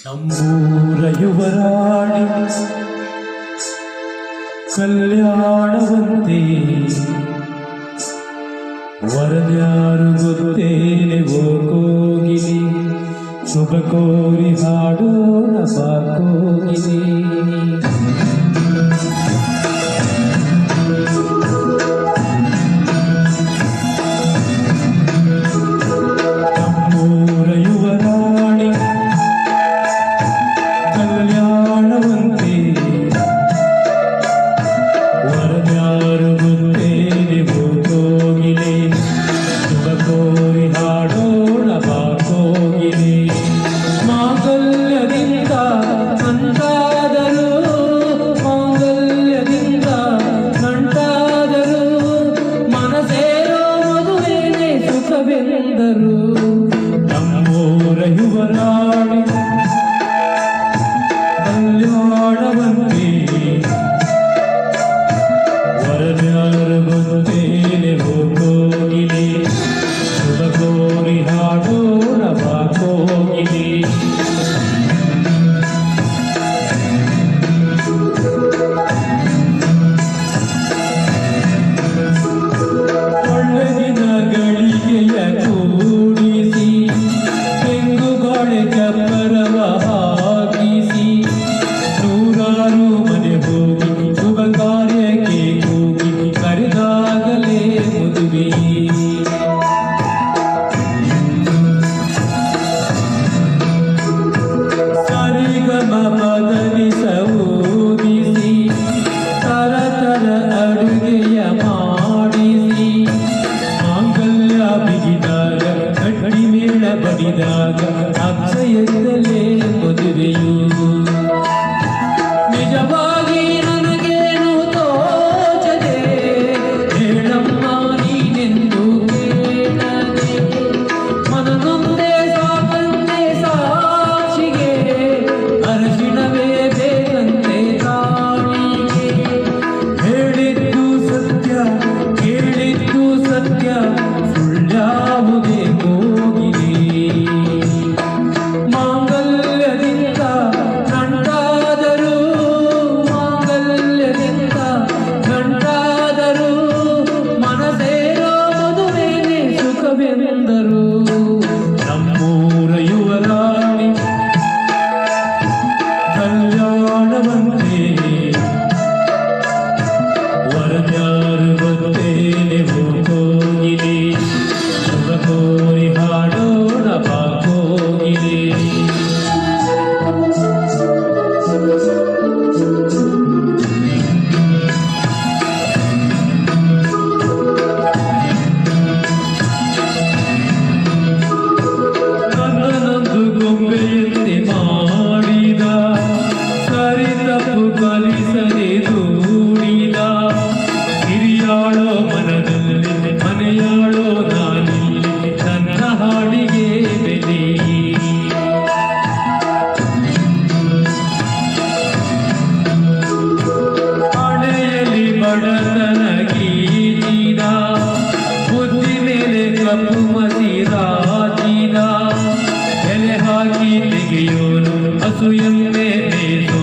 ನಮ್ಮೂರ ಯುವರಾಣಿ ಕಲ್ಯಾಣವಂತೆ ವರದ್ಯಾರು ಗೊತ್ತೇನೆ ಕೋಗಿಲಿ ಶುಭ ಕೋರಿ ಹಾಡೋಣ ಬಾ ಕೋಗಿಲಿ. ನಮ್ಮೂರ ಯುವರಾಣಿ ಕಲ್ಯಾಣವಂತೆ ವರದ್ಯಾರು ಗೊತ್ತೇನೆ ಕೋಗಿಲಿ ಶುಭ ಕೋರಿ ಹಾಡೋಣ ಬಾ ಕೋಗಿಲಿ. ಮಾಂಗಲ್ಯದಿಂದ ನಂಟಾದರು ಮಾಂಗಲ್ಯದಿಂದ ನಂಟಾದರು ಮನಸೇರೋ ಮದುವೆನೇ ಸುಖವೆಂದರು. ನಮ್ಮೂರ ಯುವರಾಣಿ ಕಲ್ಯಾಣವಂತೆ ವರದ್ಯಾರು ಗೊತ್ತೇನೆ ಕೋಗಿಲಿ ಶುಭ ಕೋರಿ ಹಾಡೋಣ ಬಾ ಕೋಗಿಲಿ. ಒಳ್ಳೆದಿನ ಗಳಿಗೆಯ ಕೂಡಿಸಿ ತೆಂಗುಗಾಳೆ ಚಪ್ಪರವ ಹಾಕಿಸಿ ನೂರಾರು ಮನೆ ಹೋಗಿ ಶುಭ ಕಾರ್ಯಕ್ಕೆ ಹೋಗಿ ಕರೆದಾಗಲೇ ಮದುವೆ. ಸರಿಗಮ ಬದಲಿಸ ಓದಿಸಿ ತರತರ ಅಡುಗೆಯ ಮಾಡಿಸಿ ಮಾಂಗಲ್ಯ ಬಿಗಿದಾಗ ಗಟ್ಟಿ ಮೇಳ ಬಡಿದಾಗ ಅಕ್ಷಯದಲ್ಲೇ ಮದುವೆಯು. ನಿಜವಾಗಿ ನನಗೇನು ತೋಚದೆ ಹೇಳಮ್ಮ ನೀನೆಂದು ಕೇಳದೆ ಮನನೊಂದೇ ಸಾಕಂತೆ ಸಾಕ್ಷಿಗೆ ಅರಶಿಣವೇ ಬೇಕಂತೆ ತಾಳಿಗೆ. ಹೇಳಿದ್ದು ಸತ್ಯ ಕೇಳಿದ್ದು ಸತ್ಯ ಸುಳ್ಳ್ಯಾವುದೇ ಕೋಗಿಲಿ. ಮಾಂಗಲ್ಯದಿಂದ ನಂಟಾದರು ಮಾಂಗಲ್ಯದಿಂದ ನಂಟಾದರು ಮನಸೇರೋ ಮದುವೆನೇ ಸುಖವೆಂದರು. ನಮ್ಮೂರ ಯುವರಾಣಿ ಕಲ್ಯಾಣವಂತೆ ವರದ್ಯಾರು ಗೊತ್ತೇನೆ ಕೋಗಿಲಿ ಶುಭ ಕೋರಿ ಹಾಡೋಣ ಬಾ ಕೋಗಿಲಿ. ನನ್ನನೊಂದು ಗೊಂಬೆಯಂತೆ ಮಾಡಿದ ಸರಿ ತಪ್ಪು ಕಲಿಸದೆ ದೂಡಿದ ಹಿರಿಯಾಳೋ ಮನದಲ್ಲಿ ಮನೆಯಾಳೋ ನಾನಿಲ್ಲಿ ನನ್ನ ಹಾಡಿಗೆ ಬೆಲೆ. ಹಣೆಯಲ್ಲಿ ಬಡತನ ಗೀಚಿದ ಬುದ್ಧಿ ಮೇಲೆ ಕಪ್ಪು ಮಸಿರಾಚಿದ ಎಲೆ ಹಾಕಿ ತೆಗೆಯೋನು ಹಸು ಎಮ್ಮೆ ಬೇಸು